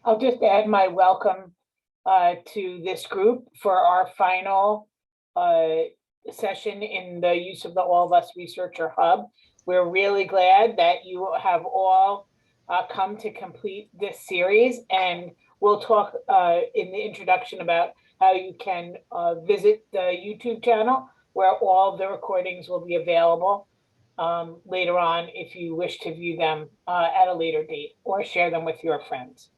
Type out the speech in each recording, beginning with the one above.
I'll just add my welcome to this group for our final session in the use of the All of Us Researcher Hub. We're really glad that you have all come to complete this series, and we'll talk in the introduction about how you can visit the YouTube channel where all the recordings will be available later on if you wish to view them at a later date or share them with your friends.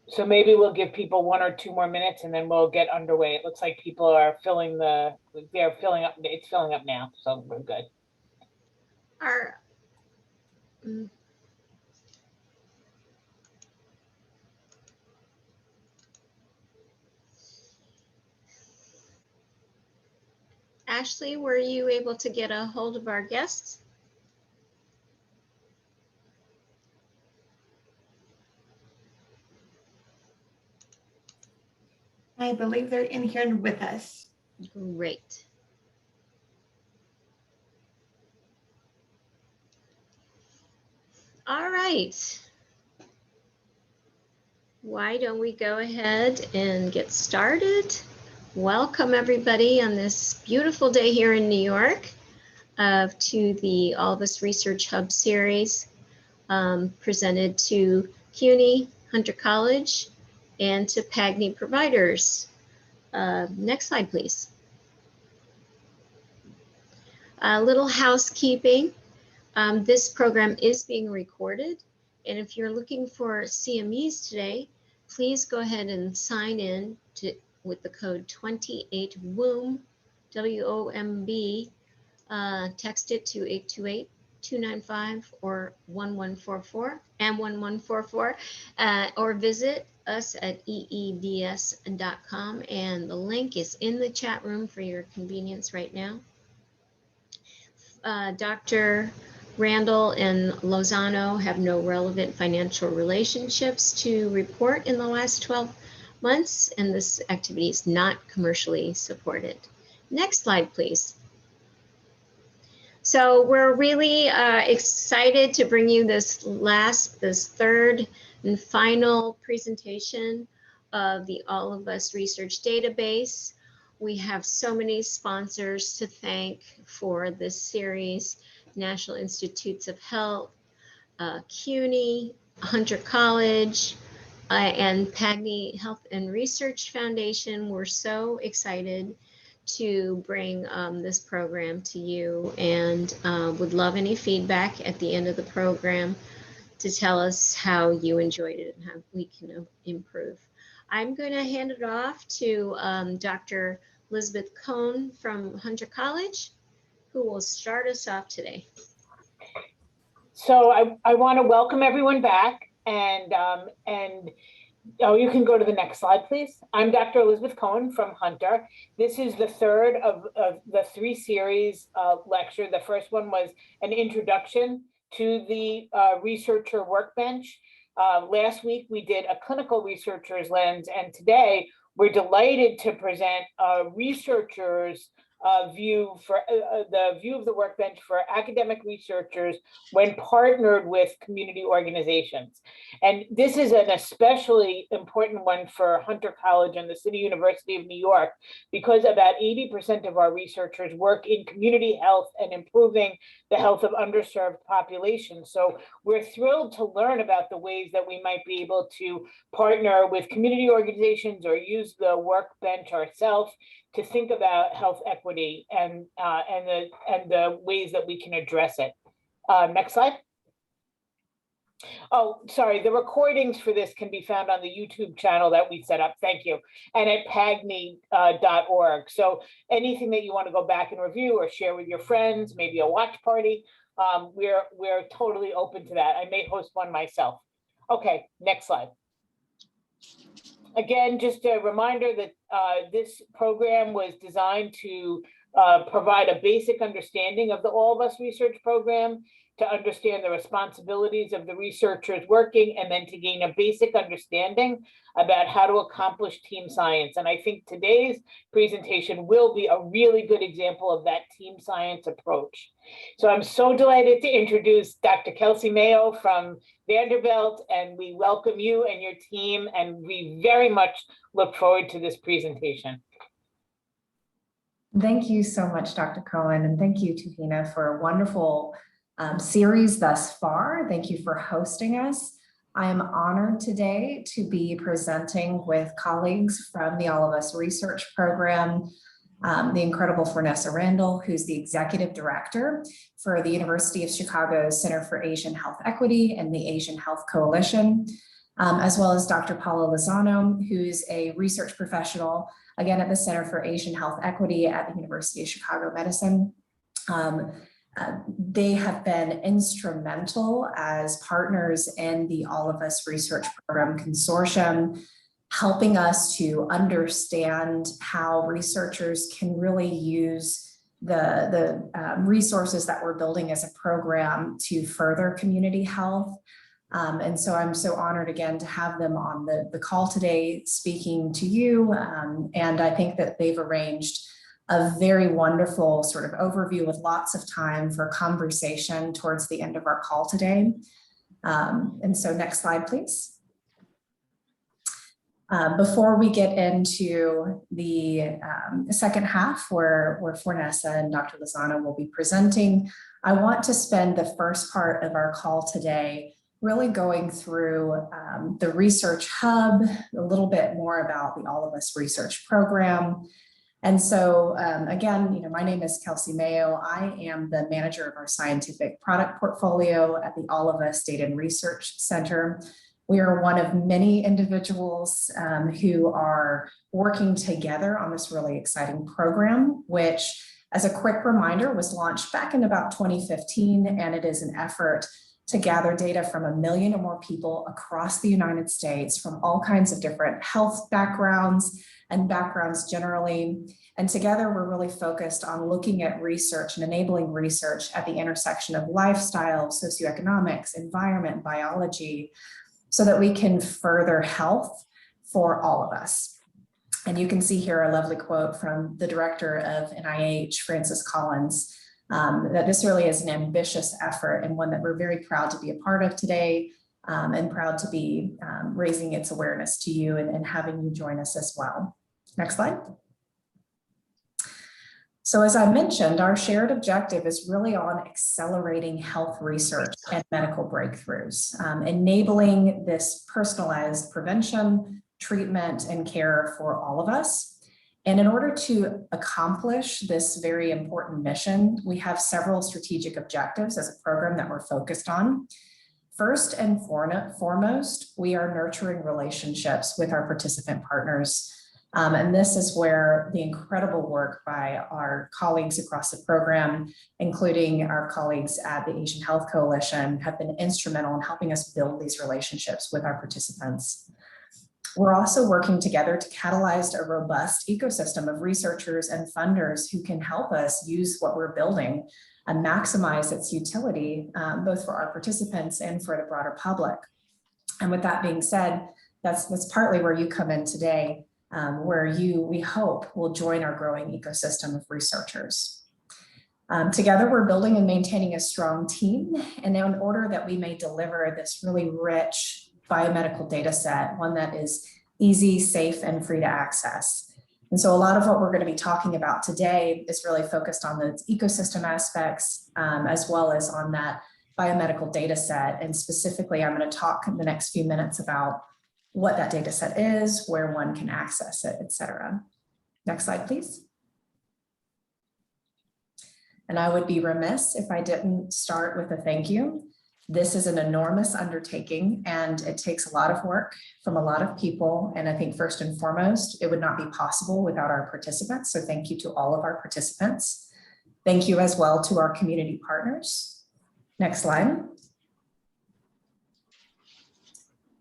So maybe we'll give people 1 or 2 more minutes and then we'll get underway. It looks like people are they're filling up. It's filling up now, so we're good. Ashley, were you able to get a hold of our guests? I believe they're in here with us. Great. All right. Why don't we go ahead and get started? Welcome everybody on this beautiful day here in New York to the All of Us Research Hub series presented to CUNY, Hunter College, and to PAGNI providers. Next slide, please. A little housekeeping. This program is being recorded, and if you're looking for CMEs today, please go ahead and sign in with the code 28WOMB, W-O-M-B. Text it to 828-295 or 1144 and 1144, or visit us at eeds.com, and the link is in the chat room for your convenience right now. Dr. Randall and Lozano have no relevant financial relationships to report in the last 12 months, and this activity is not commercially supported. Next slide, please. So we're really excited to bring you this third and final presentation of the All of Us Research Database. We have so many sponsors to thank for this series: National Institutes of Health, CUNY, Hunter College, and PAGNI Health and Research Foundation. We're so excited to bring this program to you, and would love any feedback at the end of the program to tell us how you enjoyed it and how we can improve. I'm going to hand it off to Dr. Elizabeth Cohn from Hunter College, who will start us off today. So I want to welcome everyone back, and oh, you can go to the next slide, please. I'm Dr. Elizabeth Cohen from Hunter. This is the third of the 3 series lecture. The first one was an introduction to the Researcher Workbench. Last week, we did a clinical researcher's lens, and today we're delighted to present a researcher's view for the view of the workbench for academic researchers when partnered with community organizations. And this is an especially important one for Hunter College and the City University of New York, because about 80% of our researchers work in community health and improving the health of underserved populations. So we're thrilled to learn about the ways that we might be able to partner with community organizations or use the workbench ourselves to think about health equity and the ways that we can address it. Next slide. Oh, sorry, the recordings for this can be found on the YouTube channel that we set up, thank you, and at pagni.org. So anything that you want to go back and review or share with your friends, maybe a watch party, we're totally open to that. I may host one myself. Okay, next slide. Again, just a reminder that this program was designed to provide a basic understanding of the All of Us research program, to understand the responsibilities of the researchers working, and then to gain a basic understanding about how to accomplish team science. And I think today's presentation will be a really good example of that team science approach. So I'm so delighted to introduce Dr. Kelsey Mayo from Vanderbilt, and we welcome you and your team, and we very much look forward to this presentation. Thank you so much, Dr. Cohen, and thank you, Tuhina, for a wonderful series thus far. Thank you for hosting us. I am honored today to be presenting with colleagues from the All of Us research program, the incredible Fernessa Randall, who's the executive director for the University of Chicago's Center for Asian Health Equity and the Asian Health Coalition, as well as Dr. Paula Lozano, who's a research professional, again, at the Center for Asian Health Equity at the University of Chicago Medicine. They have been instrumental as partners in the All of Us Research Program Consortium, helping us to understand how researchers can really use the resources that we're building as a program to further community health. And so I'm so honored again to have them on the call today speaking to you. And I think that they've arranged a very wonderful sort of overview with lots of time for conversation towards the end of our call today. And so next slide, please. Before we get into the second half where Fernessa and Dr. Lozano will be presenting, I want to spend the first part of our call today really going through the Research Hub, a little bit more about the All of Us research program. And so again, my name is Kelsey Mayo. I am the manager of our scientific product portfolio at the All of Us Data and Research Center. We are one of many individuals who are working together on this really exciting program, which, as a quick reminder, was launched back in about 2015, and it is an effort to gather data from 1 million or more people across the United States from all kinds of different health backgrounds and backgrounds generally. And together we're really focused on looking at research and enabling research at the intersection of lifestyle, socioeconomics, environment, biology, so that we can further health for all of us. And you can see here a lovely quote from the director of NIH, Francis Collins, that this really is an ambitious effort and one that we're very proud to be a part of today, and proud to be raising its awareness to you and having you join us as well. Next slide. So as I mentioned, our shared objective is really on accelerating health research and medical breakthroughs, enabling this personalized prevention, treatment, and care for all of us. And in order to accomplish this very important mission, we have several strategic objectives as a program that we're focused on. First and foremost, we are nurturing relationships with our participant partners. And this is where the incredible work by our colleagues across the program, including our colleagues at the Asian Health Coalition, have been instrumental in helping us build these relationships with our participants. We're also working together to catalyze a robust ecosystem of researchers and funders who can help us use what we're building and maximize its utility, both for our participants and for the broader public. And with that being said, that's partly where you come in today, where you, we hope, will join our growing ecosystem of researchers. Together, we're building and maintaining a strong team, and in order that we may deliver this really rich biomedical data set, one that is easy, safe, and free to access. And so a lot of what we're going to be talking about today is really focused on the ecosystem aspects, as well as on that biomedical data set. And specifically, I'm going to talk in the next few minutes about what that data set is, where one can access it, et cetera. Next slide, please. And I would be remiss if I didn't start with a thank you. This is an enormous undertaking, and it takes a lot of work from a lot of people. And I think first and foremost, it would not be possible without our participants. So thank you to all of our participants. Thank you as well to our community partners. Next slide.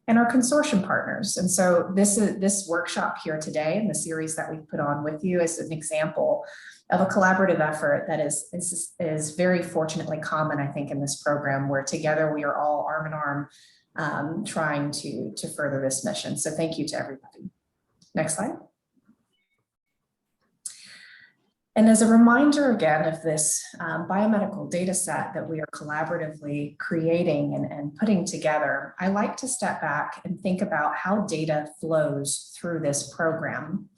and our consortium partners. And so this workshop here today and the series that we've put on with you is an example of a collaborative effort that is very fortunately common, I think, in this program, where together we are all arm in arm trying to further this mission. So thank you to everybody. Next slide. And as a reminder again of this biomedical data set that we are collaboratively creating and putting together, I like to step back and think about how data flows through this program.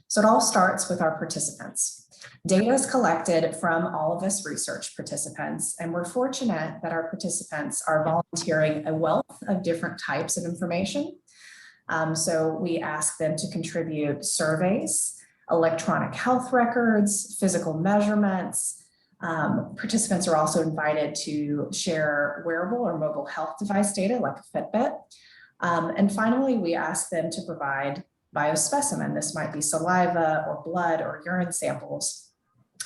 So it all starts with our participants. Data is collected from all of us research participants, and we're fortunate that our participants are volunteering a wealth of different types of information. So we ask them to contribute surveys, electronic health records, physical measurements. Participants are also invited to share wearable or mobile health device data like a Fitbit. And finally, we ask them to provide biospecimen. This might be saliva or blood or urine samples,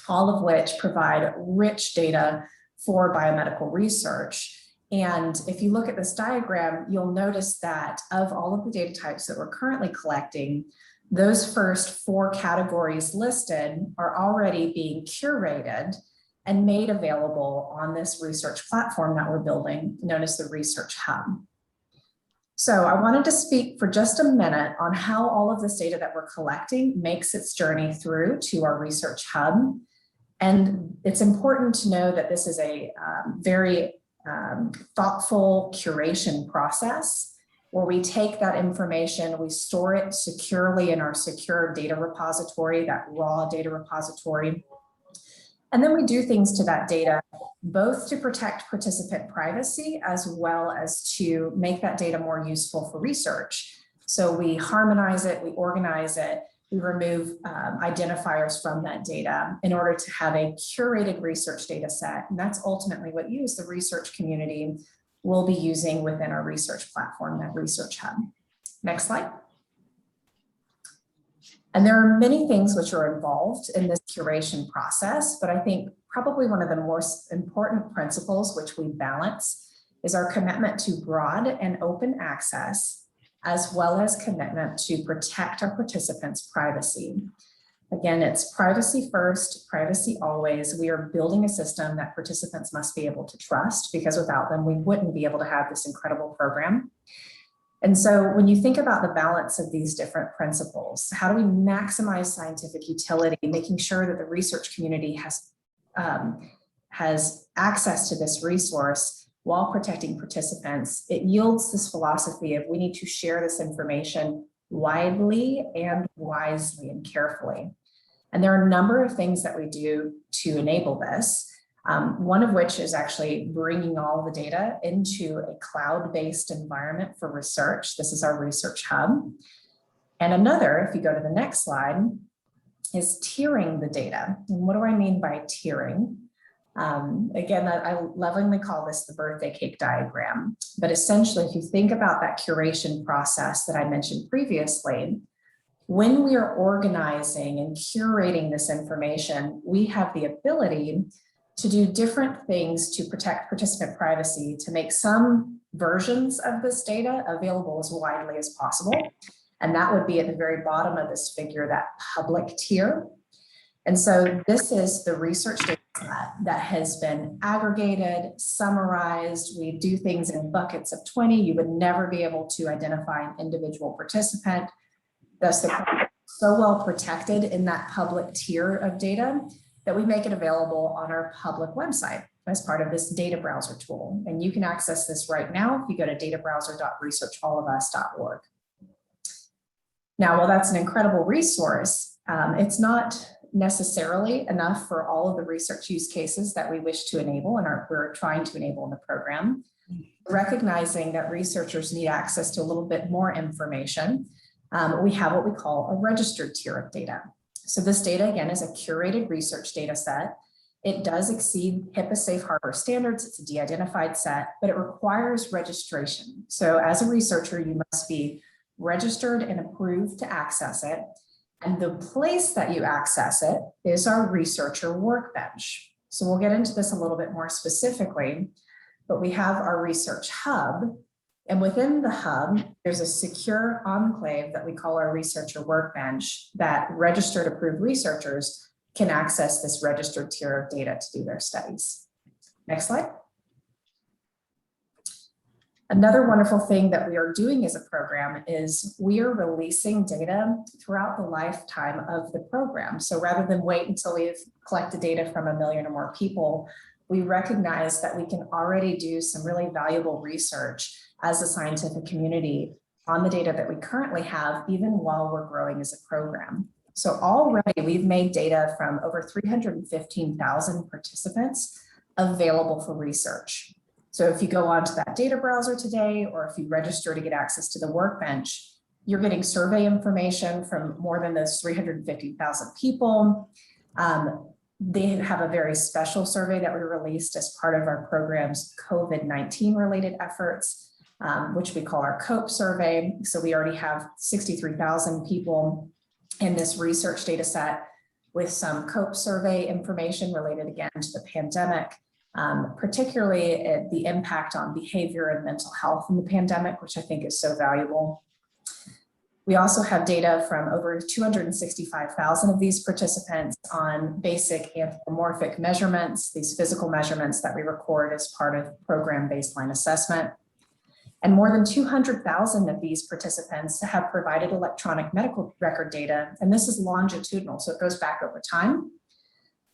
all of which provide rich data for biomedical research. And if you look at this diagram, you'll notice that of all of the data types that we're currently collecting, those first 4 categories listed are already being curated and made available on this research platform that we're building, known as the Research Hub. So I wanted to speak for just a minute on how all of this data that we're collecting makes its journey through to our Research Hub. And it's important to know that this is a very thoughtful curation process, where we take that information, we store it securely in our secure data repository, that raw data repository. And then we do things to that data, both to protect participant privacy, as well as to make that data more useful for research. So we harmonize it, we organize it, we remove identifiers from that data in order to have a curated research data set. And that's ultimately what you as the research community will be using within our research platform, that Research Hub. Next slide. And there are many things which are involved in this curation process, but I think probably one of the most important principles which we balance is our commitment to broad and open access, as well as commitment to protect our participants' privacy. Again, it's privacy first, privacy always. We are building a system that participants must be able to trust, because without them, we wouldn't be able to have this incredible program. And so when you think about the balance of these different principles, how do we maximize scientific utility, making sure that the research community has access to this resource while protecting participants? It yields this philosophy of we need to share this information widely and wisely and carefully. And there are a number of things that we do to enable this. One of which is actually bringing all the data into a cloud-based environment for research. This is our Research Hub. And another, if you go to the next slide, is tiering the data. And what do I mean by tiering? Again, I lovingly call this the birthday cake diagram. But essentially, if you think about that curation process that I mentioned previously, when we are organizing and curating this information, we have the ability to do different things to protect participant privacy, to make some versions of this data available as widely as possible. And that would be at the very bottom of this figure, that public tier. And so this is the research data that has been aggregated, summarized. We do things in buckets of 20. You would never be able to identify an individual participant. Thus, they're so well protected in that public tier of data that we make it available on our public website as part of this data browser tool. And you can access this right now if you go to databrowser.researchallofus.org. Now, while that's an incredible resource, it's not necessarily enough for all of the research use cases that we wish to enable and we're trying to enable in the program. Recognizing that researchers need access to a little bit more information, we have what we call a registered tier of data. So this data, again, is a curated research data set. It does exceed HIPAA safe harbor standards. It's a de-identified set, but it requires registration. So as a researcher, you must be registered and approved to access it. And the place that you access it is our Researcher Workbench. So we'll get into this a little bit more specifically, but we have our Research Hub And within the hub, there's a secure enclave that we call our Researcher Workbench that registered approved researchers can access this registered tier of data to do their studies. Next slide. Another wonderful thing that we are doing as a program is we are releasing data throughout the lifetime of the program. So rather than wait until we've collected data from 1 million or more people, we recognize that we can already do some really valuable research as a scientific community on the data that we currently have, even while we're growing as a program. So already we've made data from over 315,000 participants available for research. So if you go onto that data browser today, or if you register to get access to the workbench, you're getting survey information from more than those 350,000 people. They have a very special survey that we released as part of our program's COVID-19 related efforts, which we call our COPE survey. So we already have 63,000 people in this research data set with some COPE survey information related again to the pandemic. Particularly the impact on behavior and mental health in the pandemic, which I think is so valuable. We also have data from over 265,000 of these participants on basic anthropomorphic measurements, these physical measurements that we record as part of program baseline assessment. And more than 200,000 of these participants have provided electronic medical record data, and this is longitudinal, so it goes back over time.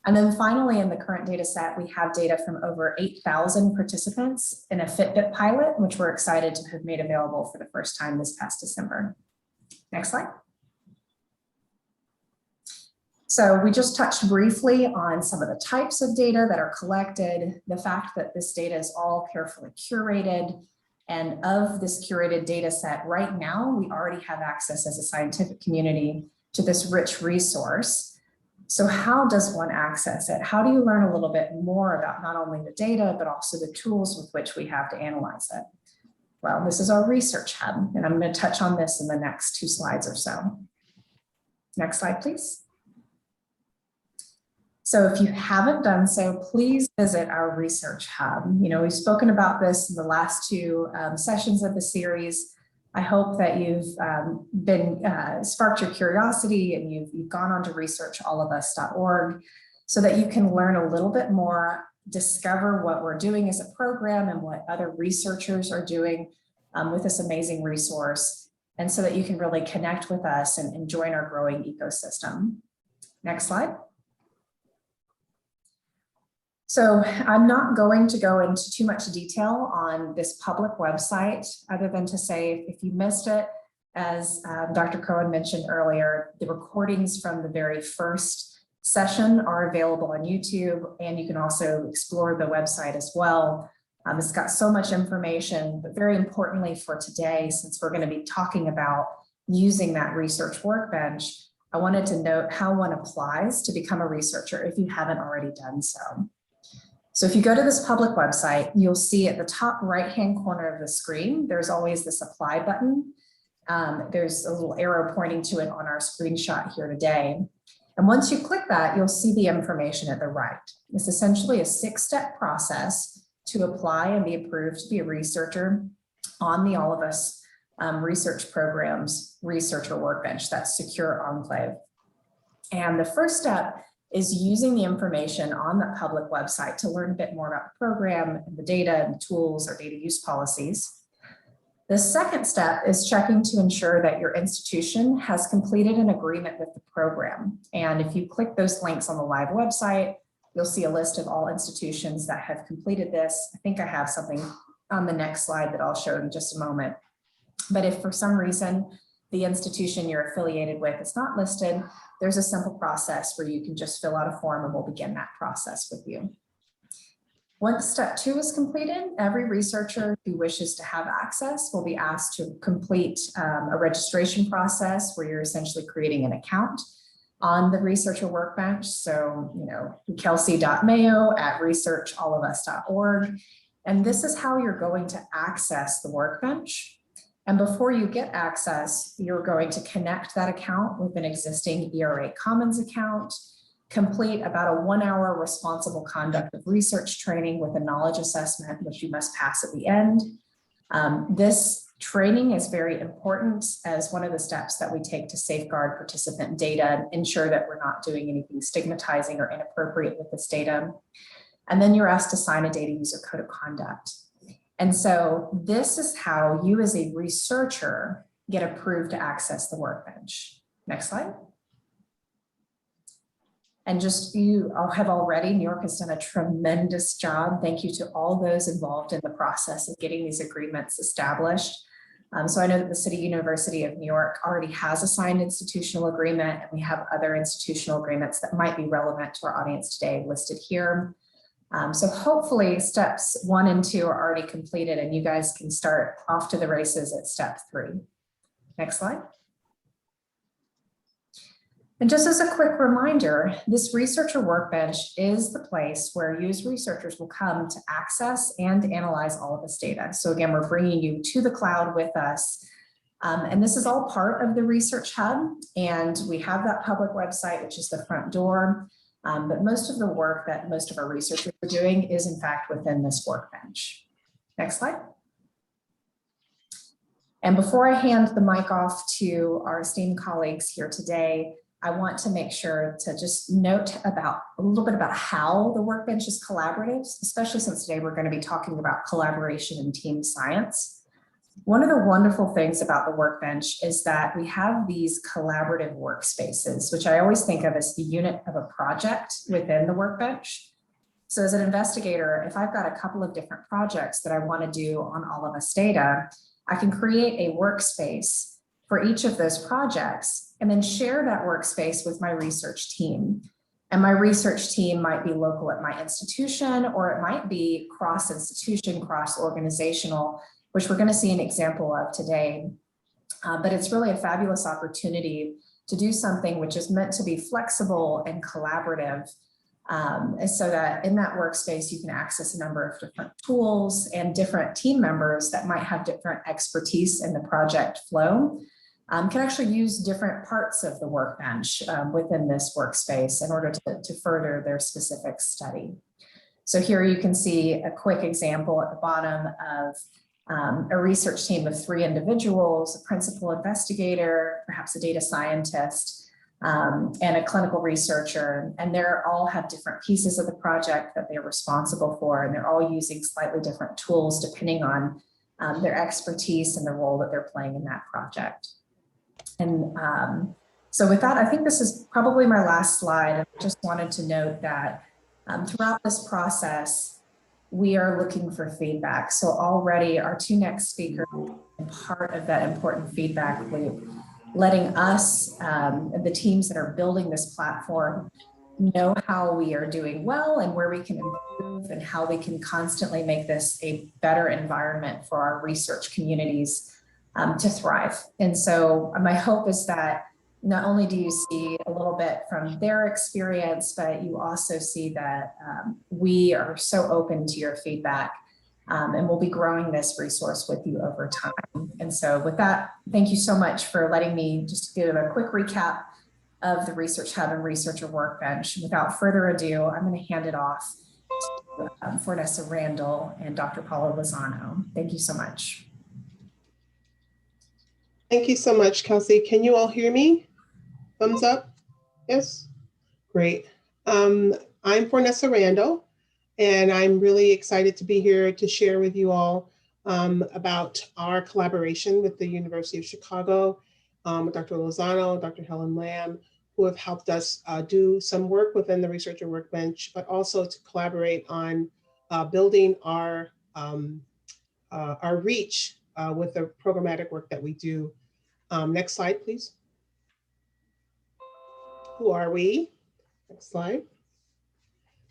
And then finally, in the current data set, we have data from over 8,000 participants in a Fitbit pilot, which we're excited to have made available for the first time this past December. Next slide. So we just touched briefly on some of the types of data that are collected, the fact that this data is all carefully curated, and of this curated data set right now, we already have access as a scientific community to this rich resource. So how does one access it? How do you learn a little bit more about not only the data, but also the tools with which we have to analyze it? Well, this is our research hub, and I'm going to touch on this in the next 2 slides or so. Next slide, please. So if you haven't done so, please visit our research hub. You know, we've spoken about this in the last 2 sessions of the series. I hope that you've sparked your curiosity and you've gone on to researchallofus.org so that you can learn a little bit more, discover what we're doing as a program and what other researchers are doing with this amazing resource, and so that you can really connect with us and join our growing ecosystem. Next slide. So I'm not going to go into too much detail on this public website, other than to say, if you missed it, as Dr. Cohen mentioned earlier, the recordings from the very first session are available on YouTube, and you can also explore the website as well. It's got so much information, but very importantly for today, since we're going to be talking about using that research workbench, I wanted to note how one applies to become a researcher if you haven't already done so. So if you go to this public website, you'll see at the top right-hand corner of the screen, there's always this apply button. There's a little arrow pointing to it on our screenshot here today. And once you click that, you'll see the information at the right. It's essentially a 6-step process to apply and be approved to be a researcher on the All of Us research program's Researcher Workbench, that's secure enclave. And the first step is using the information on the public website to learn a bit more about the program and the data and tools or data use policies. The second step is checking to ensure that your institution has completed an agreement with the program. And if you click those links on the live website, you'll see a list of all institutions that have completed this. I think I have something on the next slide that I'll show in just a moment. But if for some reason the institution you're affiliated with is not listed, there's a simple process where you can just fill out a form and we'll begin that process with you. Once step 2 is completed, every researcher who wishes to have access will be asked to complete a registration process where you're essentially creating an account on the Researcher Workbench. So, you know, kelsey.mayo@researchallofus.org. And this is how you're going to access the workbench. And before you get access, you're going to connect that account with an existing ERA Commons account, complete about a 1-hour responsible conduct of research training with a knowledge assessment, which you must pass at the end. This training is very important as one of the steps that we take to safeguard participant data and ensure that we're not doing anything stigmatizing or inappropriate with this data. And then you're asked to sign a data user code of conduct. And so this is how you as a researcher get approved to access the workbench. Next slide. And just you all have already, New York has done a tremendous job. Thank you to all those involved in the process of getting these agreements established. So I know that the City University of New York already has a signed institutional agreement, and we have other institutional agreements that might be relevant to our audience today listed here. So hopefully steps 1 and 2 are already completed and you guys can start off to the races at step 3. Next slide. And just as a quick reminder, this Researcher Workbench is the place where you as researchers will come to access and analyze all of this data. So again, we're bringing you to the cloud with us. And this is all part of the Research Hub. And we have that public website, which is the front door. But most of the work that most of our researchers are doing is in fact within this workbench. Next slide. And before I hand the mic off to our esteemed colleagues here today, I want to make sure to just note about a little bit about how the workbench is collaborative, especially since today we're going to be talking about collaboration and team science. One of the wonderful things about the workbench is that we have these collaborative workspaces, which I always think of as the unit of a project within the workbench. So as an investigator, if I've got a couple of different projects that I want to do on all of this data, I can create a workspace for each of those projects and then share that workspace with my research team. And my research team might be local at my institution, or it might be cross-institution, cross-organizational, which we're going to see an example of today. But it's really a fabulous opportunity to do something which is meant to be flexible and collaborative, so that in that workspace, you can access a number of different tools and different team members that might have different expertise in the project flow. Can actually use different parts of the workbench within this workspace in order to further their specific study. So here you can see a quick example at the bottom of a research team of 3 individuals, a principal investigator, perhaps a data scientist, and a clinical researcher. And they all have different pieces of the project that they're responsible for, and they're all using slightly different tools depending on their expertise and the role that they're playing in that project. And so with that, I think this is probably my last slide. I just wanted to note that throughout this process, we are looking for feedback. So already our 2 next speakers are part of that important feedback loop, letting us, the teams that are building this platform, know how we are doing well and where we can improve and how we can constantly make this a better environment for our research communities to thrive. And so my hope is that not only do you see a little bit from their experience, but you also see that we are so open to your feedback, and we'll be growing this resource with you over time. And so with that, thank you so much for letting me just give a quick recap of the Research Hub and Researcher Workbench. Without further ado, I'm going to hand it off to Fornessa Randall and Dr. Paula Lozano. Thank you so much. Thank you so much, Kelsey. Can you all hear me? Thumbs up? Yes? Great. I'm Fornessa Randall, and I'm really excited to be here to share with you all about our collaboration with the University of Chicago, with Dr. Lozano, Dr. Helen Lamb, who have helped us do some work within the Researcher Workbench, but also to collaborate on building our reach with the programmatic work that we do. Next slide, please. Who are we? Next slide.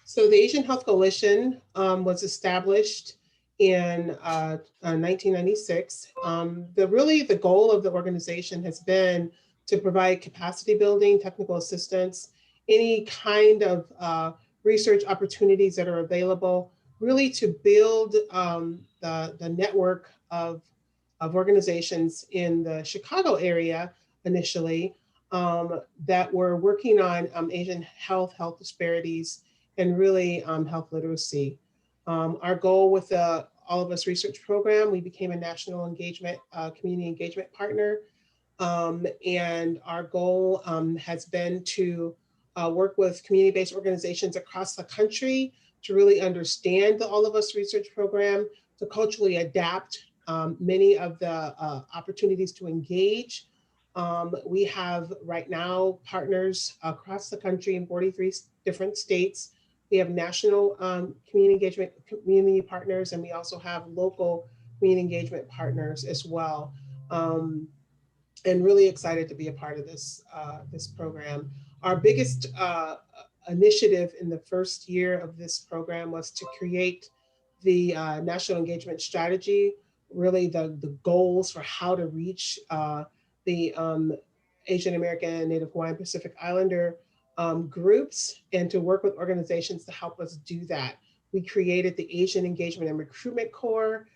So the Asian Health Coalition was established in 1996. The goal of the organization has been to provide capacity building, technical assistance, any kind of research opportunities that are available, really to build the network of organizations in the Chicago area initially that were working on Asian health disparities, and really health literacy. Our goal with the All of Us Research Program. We became a national engagement, community engagement partner. And our goal has been to work with community-based organizations across the country to really understand the All of Us Research Program, to culturally adapt many of the opportunities to engage. We have right now partners across the country in 43 different states. We have national community engagement community partners, and we also have local community engagement partners as well. And really excited to be a part of this, this program. Our biggest initiative in the first year of this program was to create the National Engagement Strategy, really the goals for how to reach the Asian American, Native Hawaiian, Pacific Islander groups, and to work with organizations to help us do that. We created the Asian Engagement and Recruitment Corps,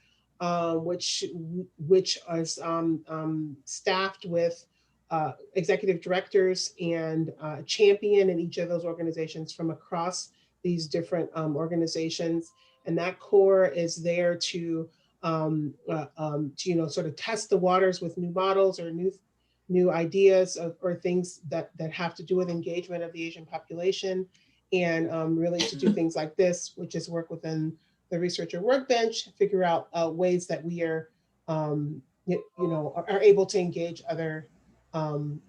which is staffed with executive directors and champion in each of those organizations from across these different organizations. And that core is there to sort of test the waters with new models or new ideas or things that have to do with engagement of the Asian population, and really to do things like this, which is work within the Researcher Workbench, figure out ways that we are, are able to engage other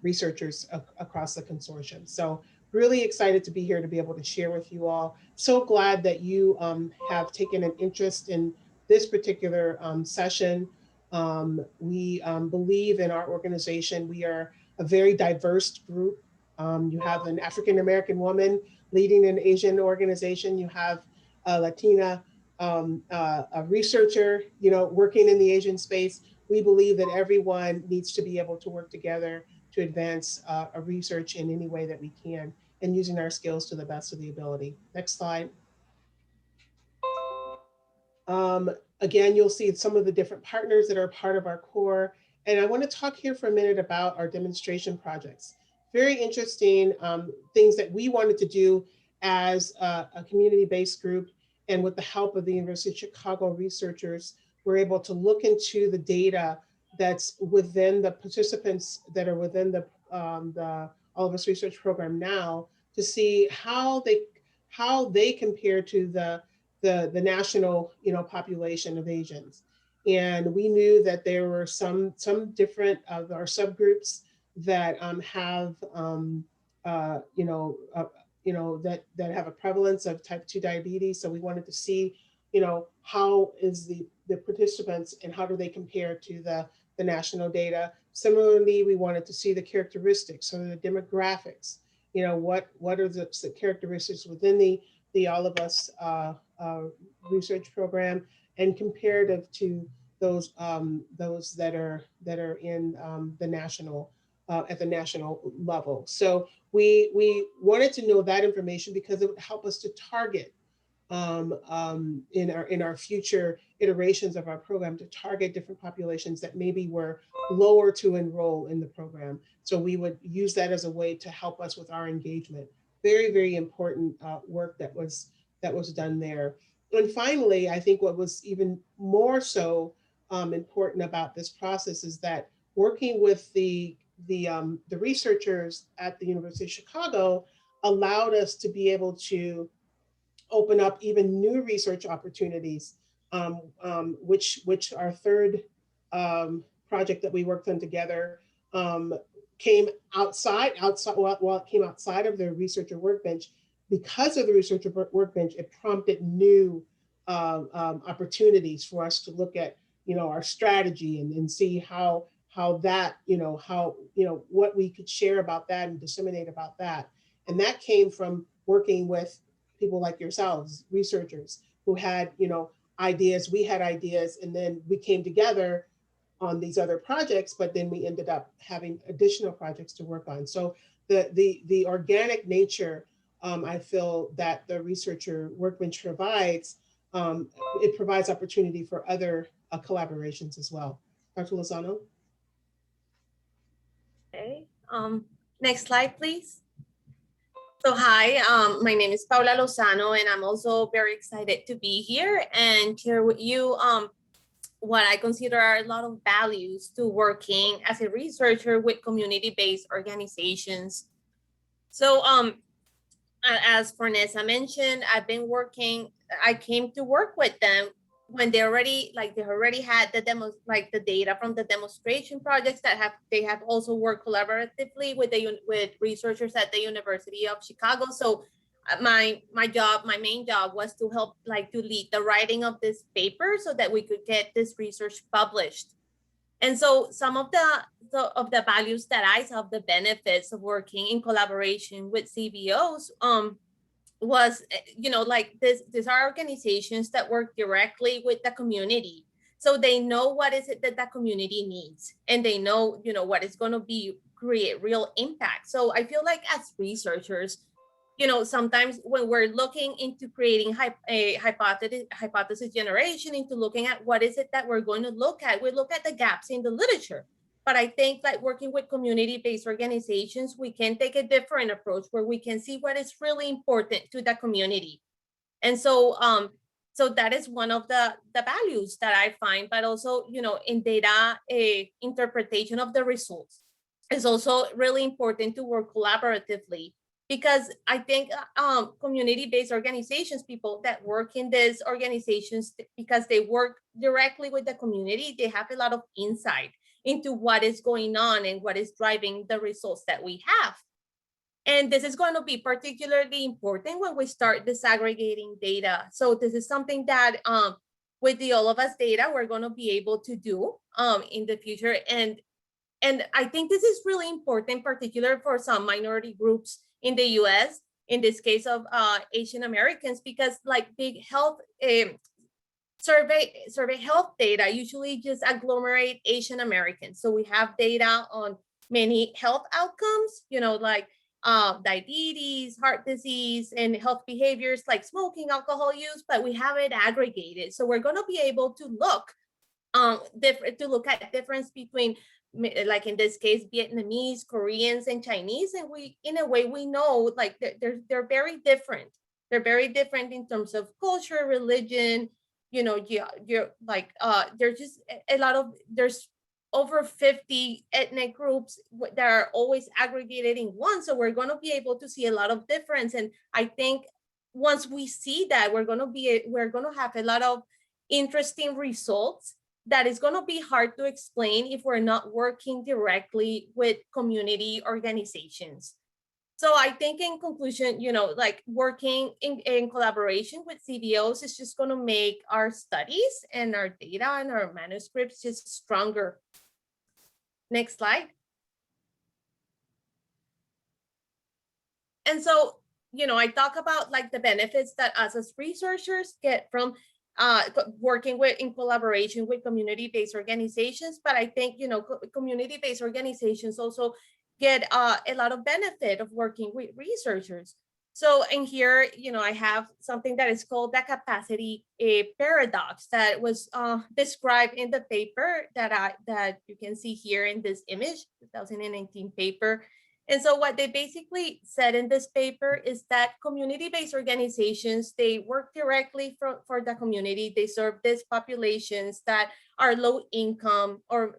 researchers across the consortium. So really excited to be here to be able to share with you all. So glad that you have taken an interest in this particular session. We believe in our organization. We are a very diverse group. You have an African-American woman leading an Asian organization. You have a Latina a researcher, working in the Asian space. We believe that everyone needs to be able to work together to advance a research in any way that we can, and using our skills to the best of the ability. Next slide. Again, you'll see some of the different partners that are part of our core. And I want to talk here for a minute about our demonstration projects. Very interesting things that we wanted to do as a community-based group, and with the help of the University of Chicago researchers, we're able to look into the data that's within the participants that are within the All of Us Research Program now, to see how they compare to the national population of Asians. And we knew that there were some different of our subgroups that have that have a prevalence of type 2 diabetes. So we wanted to see, how is the participants and how do they compare to the national data. Similarly, we wanted to see the characteristics or the demographics. What are the characteristics within the All of Us research program, and comparative to those that are in the national at the national level. So we wanted to know that information because it would help us to target in our future iterations of our program, to target different populations that maybe were lower to enroll in the program. So we would use that as a way to help us with our engagement. Very, very important work that was done there. And finally, I think what was even more so important about this process is that working with the researchers at the University of Chicago allowed us to be able to open up even new research opportunities, which our third project that we worked on together came outside, while it came outside of the Researcher Workbench. Because of the Researcher Workbench, it prompted new opportunities for us to look at, our strategy and see how that, what we could share about that and disseminate about that. And that came from working with people like yourselves, researchers who had, ideas, we had ideas, and then we came together on these other projects, but then we ended up having additional projects to work on. So the organic nature, I feel that the Researcher Workbench provides, it provides opportunity for other collaborations as well. Dr. Lozano? Okay, next slide, please. So hi, my name is Paula Lozano, and I'm also very excited to be here and share with you what I consider are a lot of values to working as a researcher with community-based organizations. So as Fornessa mentioned, I came to work with them when they already had the demos, like the data from the demonstration projects they have also worked collaboratively with researchers at the University of Chicago. So my main job was to help to lead the writing of this paper so that we could get this research published. And so some of the values that I saw, the benefits of working in collaboration with CBOs was, these are organizations that work directly with the community. So they know what is it that the community needs, and they know, what is going to create real impact. So I feel like as researchers, sometimes when we're looking into creating a hypothesis generation, into looking at what is it that we're going to look at, we look at the gaps in the literature. But I think that working with community-based organizations, we can take a different approach where we can see what is really important to the community. And so, so that is one of the values that I find, but also, in data interpretation of the results, is also really important to work collaboratively. Because I think community-based organizations, people that work in these organizations, because they work directly with the community, they have a lot of insight into what is going on and what is driving the results that we have. And this is going to be particularly important when we start disaggregating data. So this is something that with the All of Us data, we're going to be able to do in the future. And I think this is really important, particularly for some minority groups in the US, in this case of Asian Americans, because like big health survey health data usually just agglomerate Asian Americans. So we have data on many health outcomes, like diabetes, heart disease, and health behaviors like smoking, alcohol use, but we have it aggregated. So we're going to be able to look at difference between, like in this case, Vietnamese, Koreans, and Chinese. And we, in a way, we know like they're very different. They're very different in terms of culture, religion. You're like there's just a lot of, there's over 50 ethnic groups that are always aggregated in one. So we're going to be able to see a lot of difference. And I think once we see that, we're going to have a lot of interesting results that is going to be hard to explain if we're not working directly with community organizations. So I think in conclusion, like working in collaboration with CBOs is just going to make our studies and our data and our manuscripts just stronger. Next slide. And so, I talk about like the benefits that us as researchers get from working in collaboration with community-based organizations. But I think, community-based organizations also get a lot of benefit of working with researchers. So in here, I have something that is called the capacity paradox that was described in the paper that you can see here in this image, 2019 paper. And so what they basically said in this paper is that community-based organizations, they work directly for the community. They serve these populations that are low income or,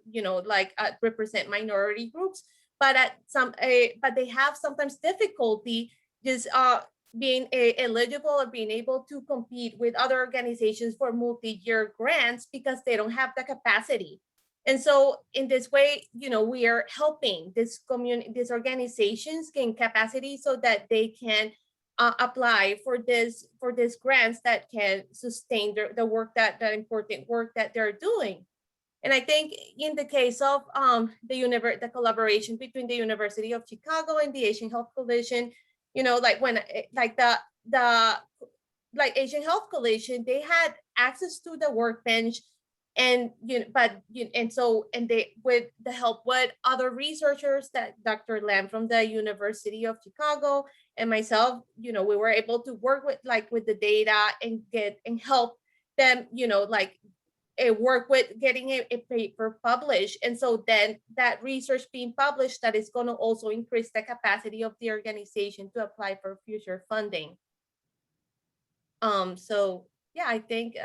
represent minority groups, but but they have sometimes difficulty just being eligible or being able to compete with other organizations for multi-year grants because they don't have the capacity. And so in this way, we are helping these organizations gain capacity so that they can apply for this grants that can sustain the work that important work that they're doing. And I think in the case of the collaboration between the University of Chicago and the Asian Health Coalition, the Asian Health Coalition, they had access to the workbench, and they, with the help with other researchers, that Dr. Lam from the University of Chicago and myself, we were able to work with the data and help them, work with getting a paper published. And so then that research being published, that is going to also increase the capacity of the organization to apply for future funding. So yeah, I think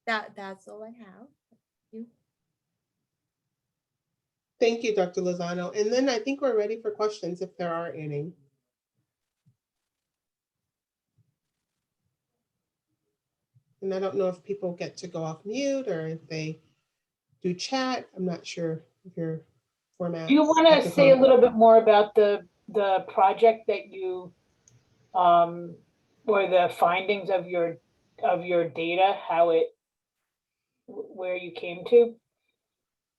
that's all I have. Thank you. Thank you, Dr. Lozano. And then I think we're ready for questions if there are any. And I don't know if people get to go off mute or if they do chat. I'm not sure if your format. Do you want to say a little bit more about the project that you, or the findings of your data, how it, where you came to?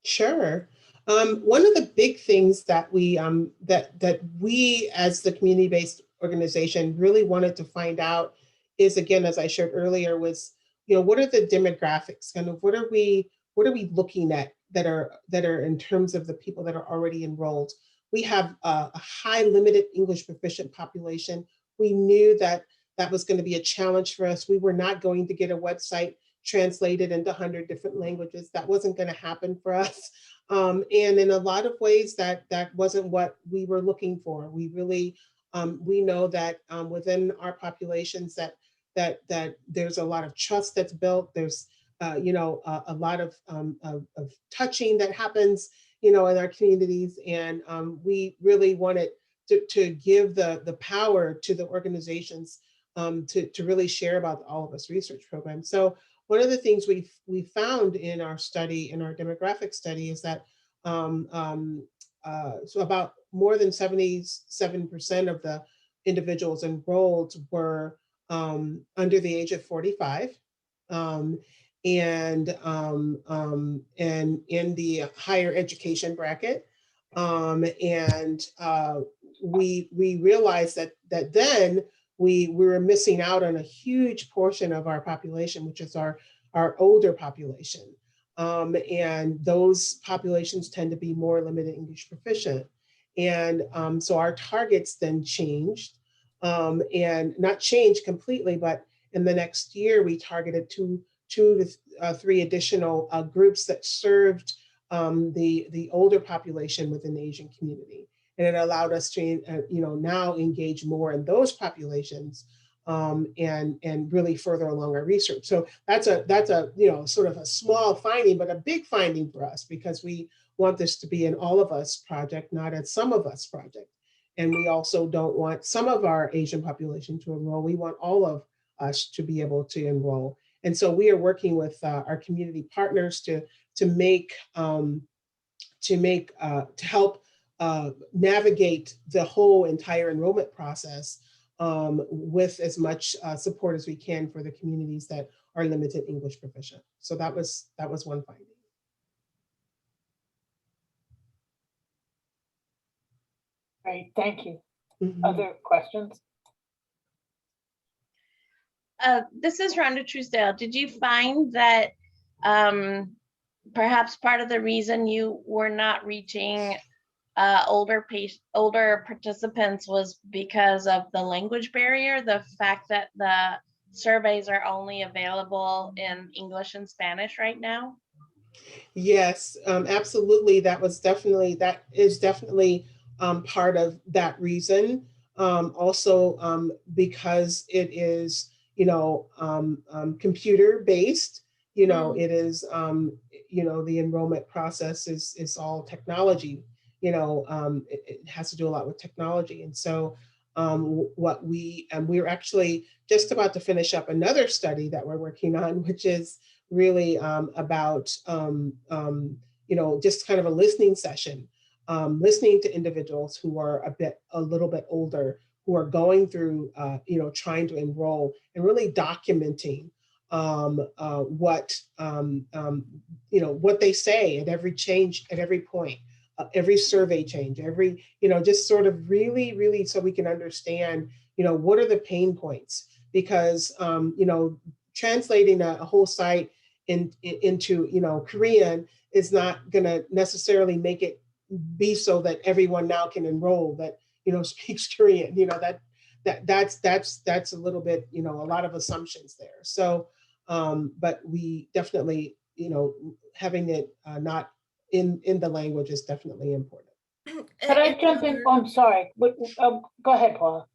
Sure. One of the big things that we that we as the community-based organization really wanted to find out is, again, as I shared earlier, was, you know, what are the demographics? Kind of what are we looking at that are in terms of the people that are already enrolled? We have a high limited English proficient population. We knew that that was going to be a challenge for us. We were not going to get a website translated into 100 different languages. That wasn't going to happen for us. And in a lot of ways, that wasn't what we were looking for. We really, we know that within our populations that there's a lot of trust that's built. There's you know, a lot of touching that happens, you know, in our communities. And we really wanted to give the power to the organizations to really share about the All of Us research program. So one of the things we found in our study, in our demographic study, is that so about more than 77% of the individuals enrolled were under the age of 45, and in the higher education bracket. And we realized that then we were missing out on a huge portion of our population, which is our older population. And those populations tend to be more limited English proficient. And so our targets then changed, and not changed completely, but in the next year, we targeted two to three additional groups that served the older population within the Asian community. And it allowed us to, you know, now engage more in those populations and really further along our research. So that's a you know, sort of a small finding, but a big finding for us, because we want this to be an all of us project, not a some of us project. And we also don't want some of our Asian population to enroll. We want all of us to be able to enroll. And so we are working with our community partners to help navigate the whole entire enrollment process with as much support as we can for the communities that are limited English proficient. So that was one finding. Great, thank you. Mm-hmm. Other questions? This is Rhonda Truesdale. Did you find that perhaps part of the reason you were not reaching older participants was because of the language barrier, the fact that the surveys are only available in English and Spanish right now? Yes, absolutely. That is definitely part of that reason. Also, because it is, you know, computer based, you know, it is, you know, the enrollment process is all technology, you know, it has to do a lot with technology. And so we're actually just about to finish up another study that we're working on, which is really about, you know, just kind of a listening session, listening to individuals who are a little bit older, who are going through, you know, trying to enroll, and really documenting what, you know, what they say at every change, at every point, every survey change, every, you know, just sort of really so we can understand, you know, what are the pain points? Because, you know, translating a whole site into, you know, Korean is not going to necessarily make it be so that everyone now can enroll that, you know, speaks Korean. You know, that's a little bit, you know, a lot of assumptions there. So, but we definitely having it not in the language is definitely important. Could I jump in? Oh, I'm sorry. Go ahead, Paula.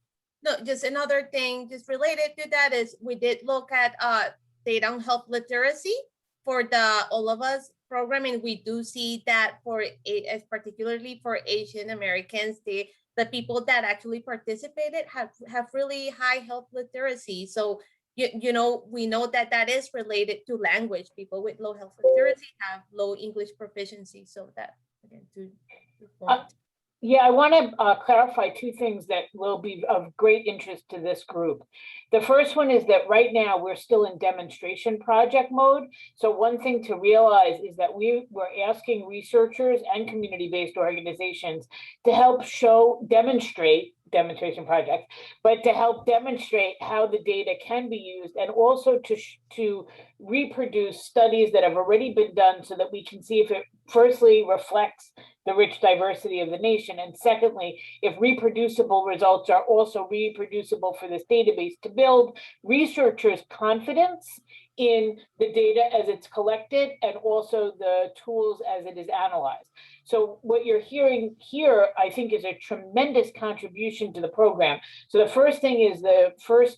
No, just another thing just related to that is we did look at data on health literacy for the All of Us program, and we do see that for as particularly for Asian Americans, the people that actually participated have really high health literacy. So we know that that is related to language. People with low health literacy have low English proficiency. So that again yeah, I want to clarify two things that will be of great interest to this group. The first one is that right now we're still in demonstration project mode. So one thing to realize is that we're asking researchers and community-based organizations to help demonstrate demonstration projects, but to help demonstrate how the data can be used, and also to reproduce studies that have already been done so that we can see if it firstly reflects the rich diversity of the nation, and secondly, if reproducible results are also reproducible for this database, to build researchers' confidence in the data as it's collected and also the tools as it is analyzed. So what you're hearing here, I think, is a tremendous contribution to the program. So the first thing is the first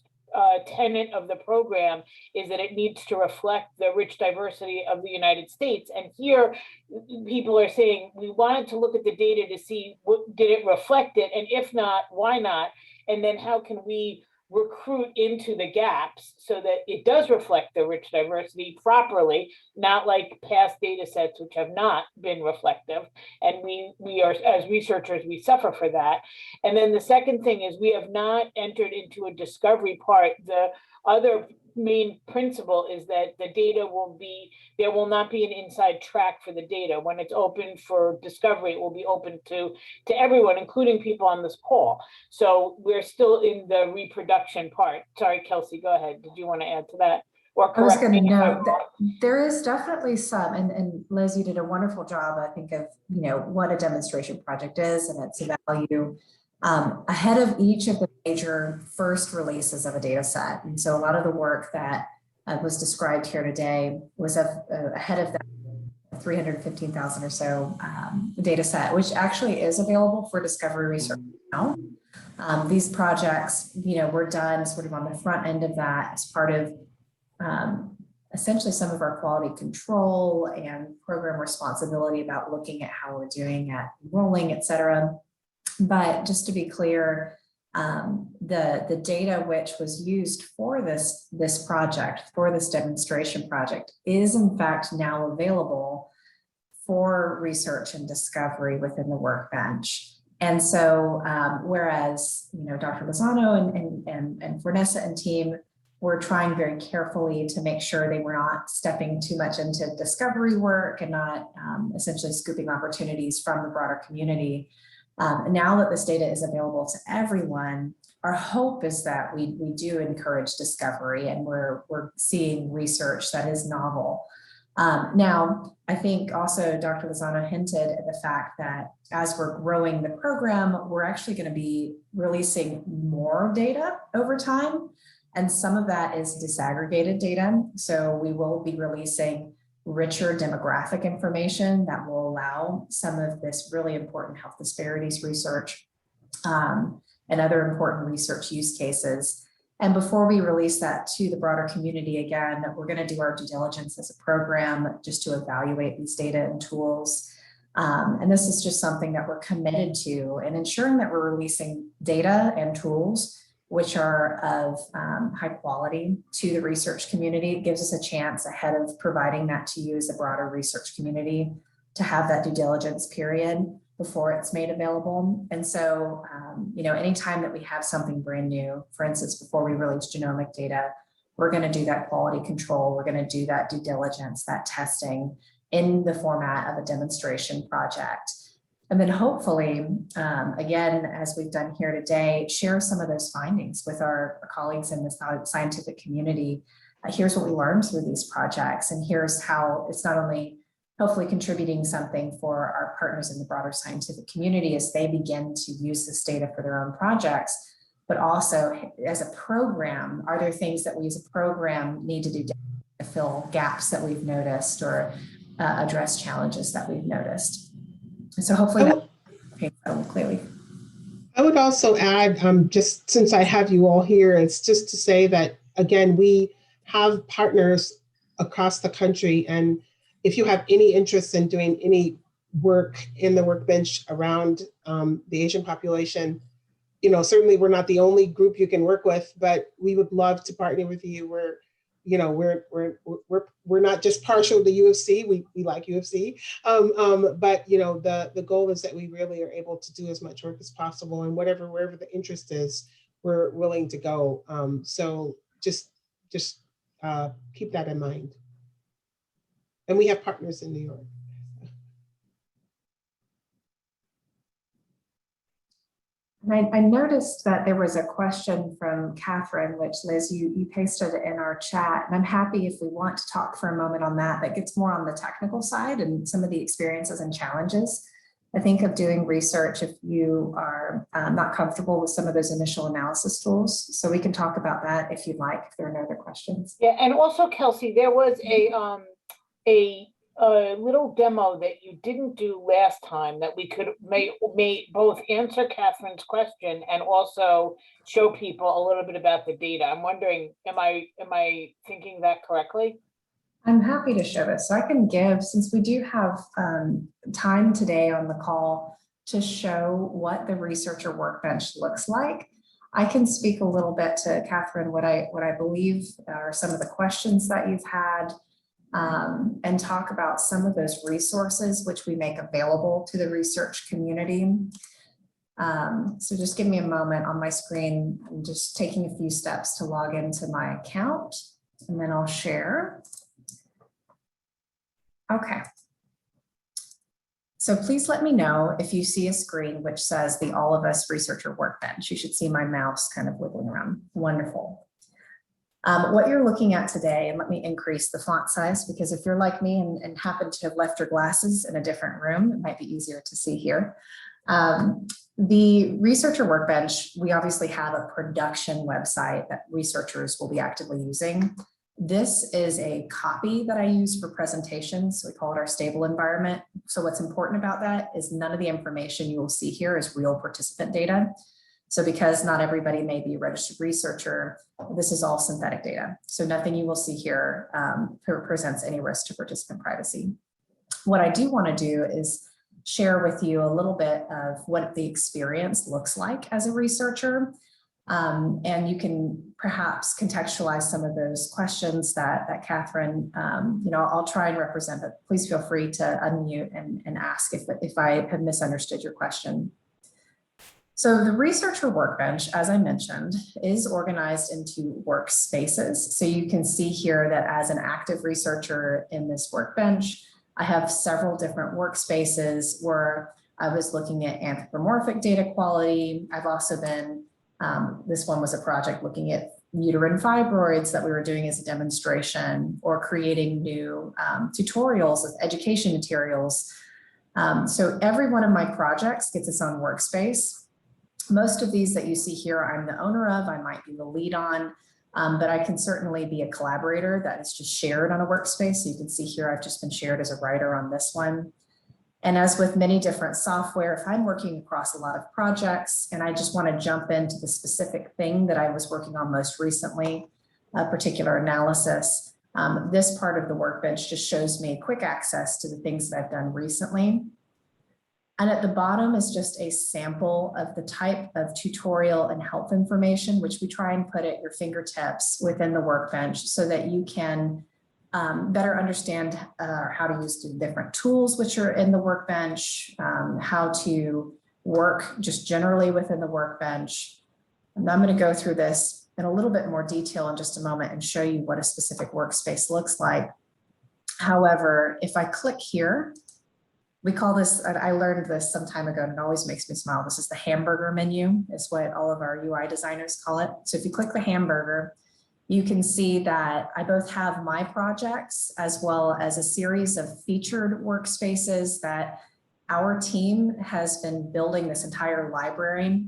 tenet of the program is that it needs to reflect the rich diversity of the United States. And here, people are saying, we wanted to look at the data to see, did it reflect it? And if not, why not? And then how can we recruit into the gaps so that it does reflect the rich diversity properly, not like past data sets which have not been reflective. And we are, as researchers, we suffer for that. And then the second thing is we have not entered into a discovery part. The other main principle is that the data there will not be an inside track for the data. When it's open for discovery, it will be open to everyone, including people on this call. So we're still in the reproduction part. Sorry, Kelsey, go ahead. Did you want to add to that? Or I was correct going me to if I'm note wrong? that there is definitely some, and Liz, you did a wonderful job, I think, of what a demonstration project is and its value. Ahead of each of the major first releases of a data set. And so a lot of the work that was described here today was ahead of that 315,000 or so data set, which actually is available for discovery research now. These projects, were done sort of on the front end of that as part of essentially some of our quality control and program responsibility about looking at how we're doing at enrolling, et cetera. But just to be clear, the data which was used for this project, for this demonstration project, is in fact now available for research and discovery within the workbench. And so, whereas Dr. Lozano and Vanessa and team were trying very carefully to make sure they were not stepping too much into discovery work and not essentially scooping opportunities from the broader community. Now that this data is available to everyone, our hope is that we do encourage discovery, and we're seeing research that is novel. Now, I think also Dr. Lozano hinted at the fact that as we're growing the program, we're actually going to be releasing more data over time. And some of that is disaggregated data. So we will be releasing richer demographic information that will allow some of this really important health disparities research and other important research use cases. And before we release that to the broader community, again, we're going to do our due diligence as a program just to evaluate these data and tools. And this is just something that we're committed to, and ensuring that we're releasing data and tools which are of high quality to the research community. It gives us a chance ahead of providing that to you as a broader research community to have that due diligence period before it's made available. And so, anytime that we have something brand new, for instance, before we release genomic data, we're going to do that quality control. We're going to do that due diligence, that testing in the format of a demonstration project. And then hopefully, again, as we've done here today, share some of those findings with our colleagues in the scientific community. Here's what we learned through these projects, and here's how it's not only hopefully contributing something for our partners in the broader scientific community as they begin to use this data for their own projects, but also as a program, are there things that we as a program need to do fill gaps that we've noticed or address challenges that we've noticed. And so hopefully that paints that a little clearly. I would also add, just since I have you all here, it's just to say that, again, we have partners across the country. And if you have any interest in doing any work in the workbench around the Asian population, you know, certainly we're not the only group you can work with, but we would love to partner with you. We're, you know, we're not just partial to U of C. We like U of C, but you know, the goal is that we really are able to do as much work as possible, and wherever the interest is, we're willing to go. So just keep that in mind. And we have partners in New York. And I noticed that there was a question from Catherine, which Liz, you pasted in our chat. And I'm happy if we want to talk for a moment on that. That gets more on the technical side and some of the experiences and challenges, I think, of doing research if you are not comfortable with some of those initial analysis tools. So we can talk about that if you'd like, if there are no other questions. Yeah, and also, Kelsey, there was a little demo that you didn't do last time that we could may both answer Catherine's question and also show people a little bit about the data. I'm wondering, am I thinking that correctly? I'm happy to show this. So I can give, since we do have time today on the call to show what the Researcher Workbench looks like, I can speak a little bit to Catherine what I believe are some of the questions that you've had, and talk about some of those resources which we make available to the research community. So just give me a moment on my screen. I'm just taking a few steps to log into my account, and then I'll share. Okay. So please let me know if you see a screen which says the All of Us Researcher Workbench. You should see my mouse kind of wiggling around. Wonderful. What you're looking at today, and let me increase the font size, because if you're like me and happen to have left your glasses in a different room, it might be easier to see here. The Researcher Workbench, we obviously have a production website that researchers will be actively using. This is a copy that I use for presentations. So we call it our stable environment. So what's important about that is none of the information you will see here is real participant data. So because not everybody may be a registered researcher, this is all synthetic data. So nothing you will see here presents any risk to participant privacy. What I do want to do is share with you a little bit of what the experience looks like as a researcher. And you can perhaps contextualize some of those questions that Catherine, I'll try and represent, but please feel free to unmute and ask if I have misunderstood your question. So the Researcher Workbench, as I mentioned, is organized into workspaces. So you can see here that as an active researcher in this workbench, I have several different workspaces where I was looking at anthropomorphic data quality. I've also been, this one was a project looking at uterine fibroids that we were doing as a demonstration, or creating new tutorials with education materials. So every one of my projects gets its own workspace. Most of these that you see here, I'm the owner of, I might be the lead on, but I can certainly be a collaborator that is just shared on a workspace. So you can see here, I've just been shared as a writer on this one. And as with many different software, if I'm working across a lot of projects and I just want to jump into the specific thing that I was working on most recently, a particular analysis, this part of the workbench just shows me quick access to the things that I've done recently. And at the bottom is just a sample of the type of tutorial and help information, which we try and put at your fingertips within the workbench so that you can better understand how to use the different tools which are in the workbench, how to work just generally within the workbench. And I'm going to go through this in a little bit more detail in just a moment and show you what a specific workspace looks like. However, if I click here, we call this, I learned this some time ago and it always makes me smile. This is the hamburger menu, is what all of our UI designers call it. So if you click the hamburger, you can see that I both have my projects as well as a series of featured workspaces that our team has been building this entire library.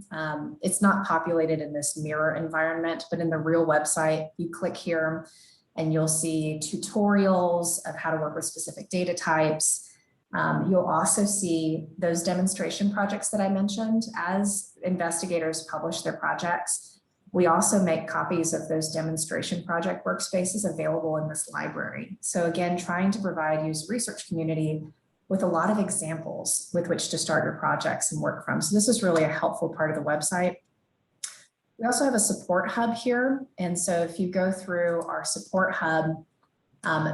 It's not populated in this mirror environment, but in the real website, you click here and you'll see tutorials of how to work with specific data types. You'll also see those demonstration projects that I mentioned. As investigators publish their projects, we also make copies of those demonstration project workspaces available in this library. So again, trying to provide you as a research community with a lot of examples with which to start your projects and work from. So this is really a helpful part of the website. We also have a support hub here. And so if you go through our support hub,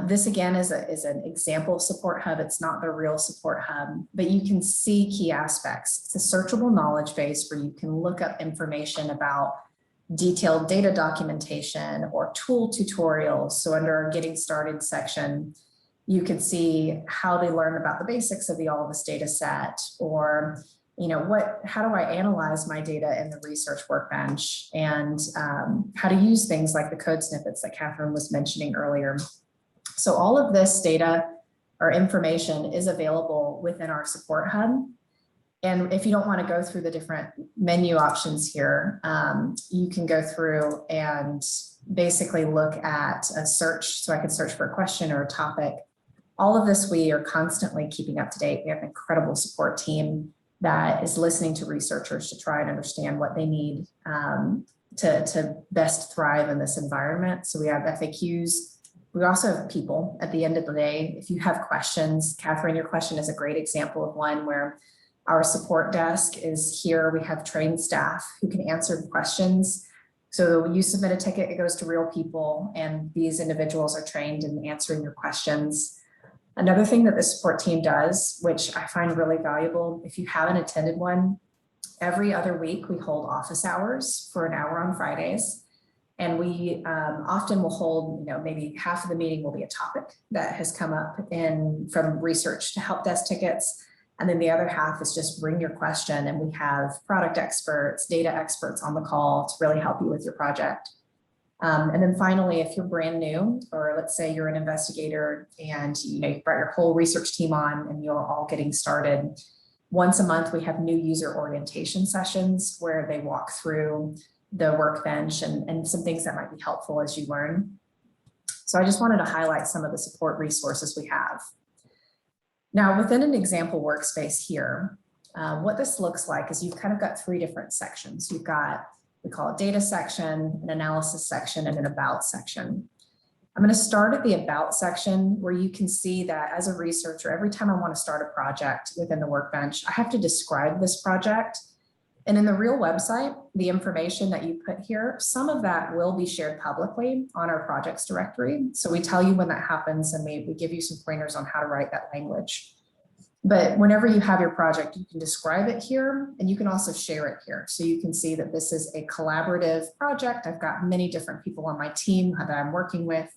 this again is an example support hub. It's not the real support hub, but you can see key aspects. It's a searchable knowledge base where you can look up information about detailed data documentation or tool tutorials. So under our Getting Started section, you can see how they learn about the basics of the All of Us data set, or how do I analyze my data in the Research Workbench, and how to use things like the code snippets that Catherine was mentioning earlier. So all of this data or information is available within our support hub. And if you don't want to go through the different menu options here, you can go through and basically look at a search. So I can search for a question or a topic. All of this we are constantly keeping up to date. We have an incredible support team that is listening to researchers to try and understand what they need to best thrive in this environment. So we have FAQs. We also have people at the end of the day. If you have questions, Catherine, your question is a great example of one where our support desk is here. We have trained staff who can answer the questions. So when you submit a ticket, it goes to real people, and these individuals are trained in answering your questions. Another thing that the support team does, which I find really valuable, if you haven't attended one, every other week we hold office hours for an hour on Fridays. And we often will hold, maybe half of the meeting will be a topic that has come up from research to help desk tickets. And then the other half is just bring your question, and we have product experts, data experts on the call to really help you with your project. And then finally, if you're brand new, or let's say you're an investigator and you've brought your whole research team on and you're all getting started, once a month we have new user orientation sessions where they walk through the workbench and some things that might be helpful as you learn. So I just wanted to highlight some of the support resources we have. Now, within an example workspace here, what this looks like is you've kind of got three different sections. You've got, we call it data section, an analysis section, and an about section. I'm going to start at the about section, where you can see that as a researcher, every time I want to start a project within the workbench, I have to describe this project. And in the real website, the information that you put here, some of that will be shared publicly on our projects directory. So we tell you when that happens, and we give you some pointers on how to write that language. But whenever you have your project, you can describe it here, and you can also share it here. So you can see that this is a collaborative project. I've got many different people on my team that I'm working with,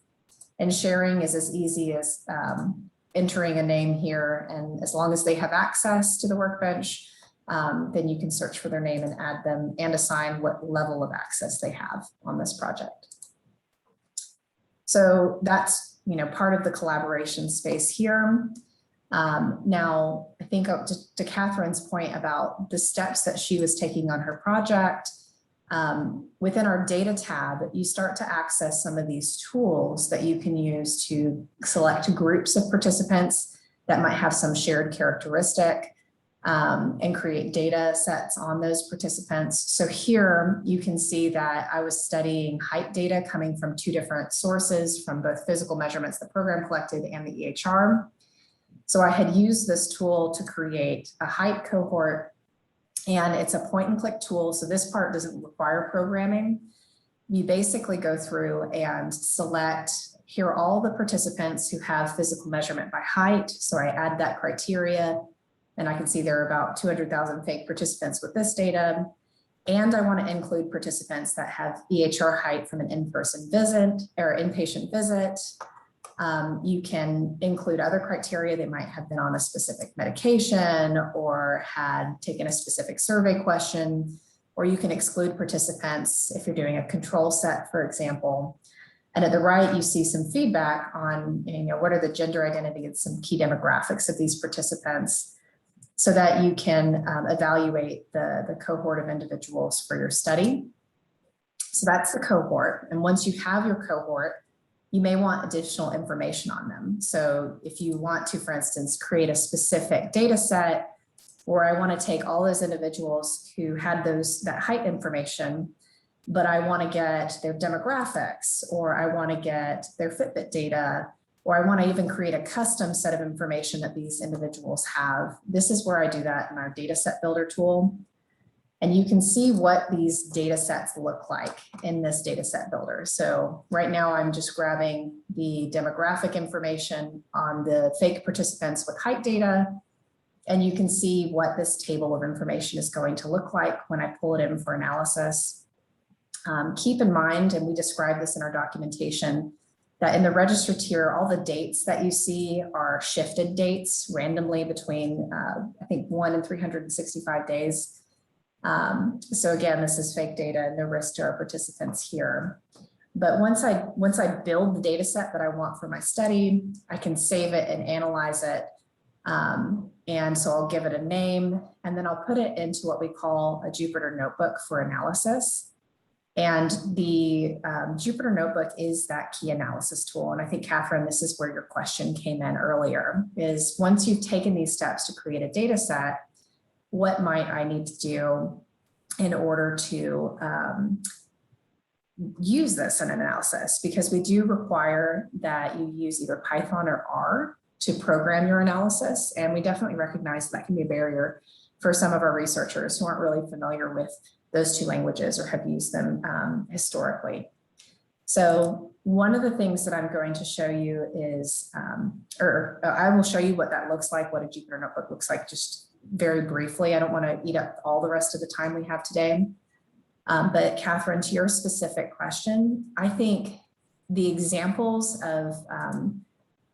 and sharing is as easy as entering a name here. And as long as they have access to the workbench, then you can search for their name and add them and assign what level of access they have on this project. So that's part of the collaboration space here. Now, I think to Catherine's point about the steps that she was taking on her project, within our data tab, you start to access some of these tools that you can use to select groups of participants that might have some shared characteristic. And create data sets on those participants. So here you can see that I was studying height data coming from two different sources, from both physical measurements the program collected and the EHR. So I had used this tool to create a height cohort, and it's a point and click tool. So this part doesn't require programming. You basically go through and select, here are all the participants who have physical measurement by height. So I add that criteria. And I can see there are about 200,000 fake participants with this data. And I want to include participants that have EHR height from an in-person visit or inpatient visit. You can include other criteria. They might have been on a specific medication or had taken a specific survey question, or you can exclude participants if you're doing a control set, for example. And at the right, you see some feedback on what are the gender identity and some key demographics of these participants, so that you can evaluate the cohort of individuals for your study. So that's the cohort. And once you have your cohort, you may want additional information on them. So if you want to, for instance, create a specific data set, or I want to take all those individuals who had that height information, but I want to get their demographics, or I want to get their Fitbit data, or I want to even create a custom set of information that these individuals have. This is where I do that in our data set builder tool. And you can see what these data sets look like in this data set builder. So right now I'm just grabbing the demographic information on the fake participants with height data. And you can see what this table of information is going to look like when I pull it in for analysis. Keep in mind, and we describe this in our documentation, that in the register tier, all the dates that you see are shifted dates randomly between, I think, 1 and 365 days. So again, this is fake data, no risk to our participants here. But once I build the data set that I want for my study, I can save it and analyze it. And so I'll give it a name, and then I'll put it into what we call a Jupyter notebook for analysis. And the Jupyter notebook is that key analysis tool. And I think, Catherine, this is where your question came in earlier, is once you've taken these steps to create a data set, what might I need to do in order to use this in analysis? Because we do require that you use either Python or R to program your analysis. And we definitely recognize that can be a barrier for some of our researchers who aren't really familiar with those two languages or have used them historically. So one of the things that I'm going to show you is, I will show you what that looks like, what a Jupyter notebook looks like, just very briefly. I don't want to eat up all the rest of the time we have today. But Catherine, to your specific question, I think the examples of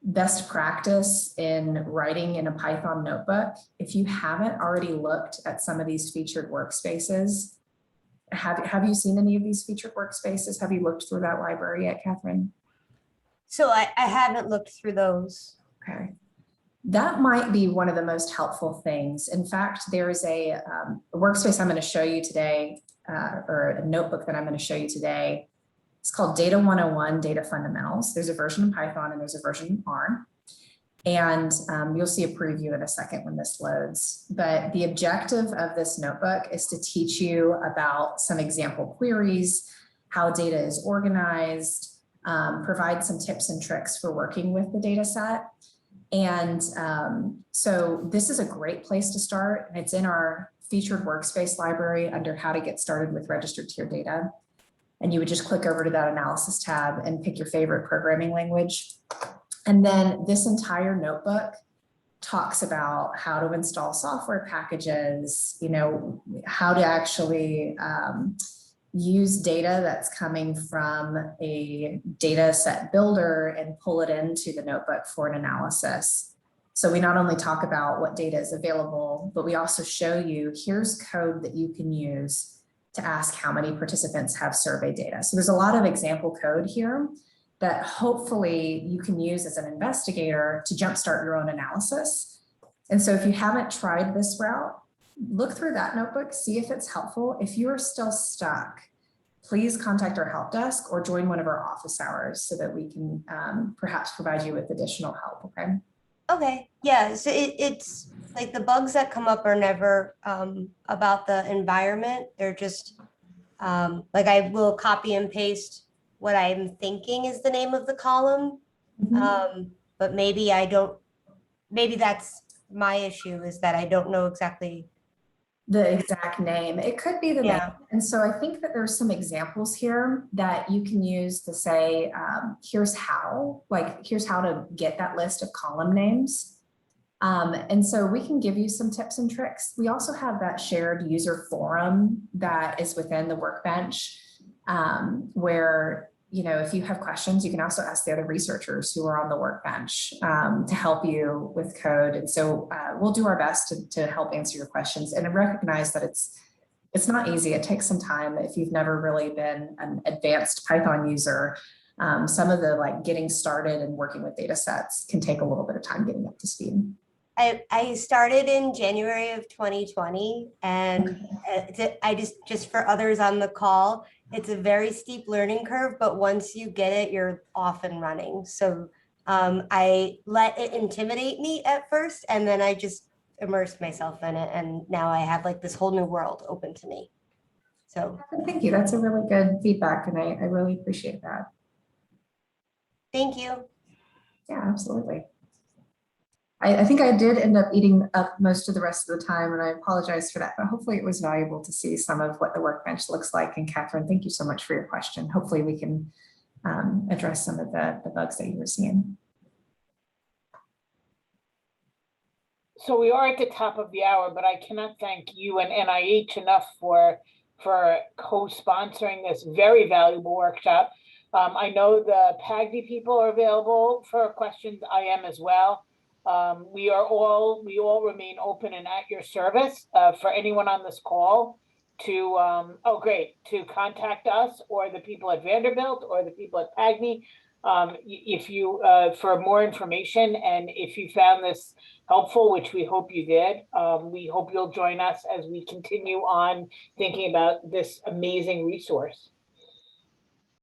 best practice in writing in a Python notebook, if you haven't already looked at some of these featured workspaces, have you seen any of these featured workspaces? Have you looked through that library yet, Catherine? So I haven't looked through those. Okay. That might be one of the most helpful things. In fact, there is a workspace I'm going to show you today, or a notebook that I'm going to show you today. It's called Data 101 Data Fundamentals. There's a version in Python and there's a version in R. And you'll see a preview in a second when this loads. But the objective of this notebook is to teach you about some example queries, how data is organized, provide some tips and tricks for working with the data set. And so this is a great place to start. And it's in our featured workspace library under how to get started with registered tier data. And you would just click over to that analysis tab and pick your favorite programming language. And then this entire notebook talks about how to install software packages, you know, how to actually use data that's coming from a data set builder and pull it into the notebook for an analysis. So we not only talk about what data is available, but we also show you, here's code that you can use to ask how many participants have survey data. So there's a lot of example code here that hopefully you can use as an investigator to jumpstart your own analysis. And so if you haven't tried this route, look through that notebook, see if it's helpful. If you are still stuck, please contact our help desk or join one of our office hours so that we can perhaps provide you with additional help, okay? Okay, yeah, so it's like the bugs that come up are never about the environment. They're just like I will copy and paste what I'm thinking is the name of the column. But maybe I don't, maybe that's my issue, is that I don't know exactly the exact name. It could be the name. And so I think that there's some examples here that you can use to say, here's how to get that list of column names. And so we can give you some tips and tricks. We also have that shared user forum that is within the workbench where, you know, if you have questions, you can also ask the other researchers who are on the workbench to help you with code. And so we'll do our best to help answer your questions and recognize that it's not easy. It takes some time. If you've never really been an advanced Python user, some of the like getting started and working with data sets can take a little bit of time getting up to speed. I started in January of 2020, and I just for others on the call, it's a very steep learning curve, but once you get it, you're off and running. So I let it intimidate me at first, and then I just immersed myself in it, and now I have like this whole new world open to me. So Thank you. That's a really good feedback, and I really appreciate that. thank you. Yeah, absolutely. I think I did end up eating up most of the rest of the time, and I apologize for that, but hopefully it was valuable to see some of what the workbench looks like. And Catherine, thank you so much for your question. Hopefully we can address some of the bugs that you were seeing. So we are at the top of the hour, but I cannot thank you and NIH enough for co-sponsoring this very valuable workshop. I know the PAGD people are available for questions. I am as well. We all remain open and at your service for anyone on this call to, to contact us or the people at Vanderbilt or the people at PAGD if you, for more information. And if you found this helpful, which we hope you did, we hope you'll join us as we continue on thinking about this amazing resource.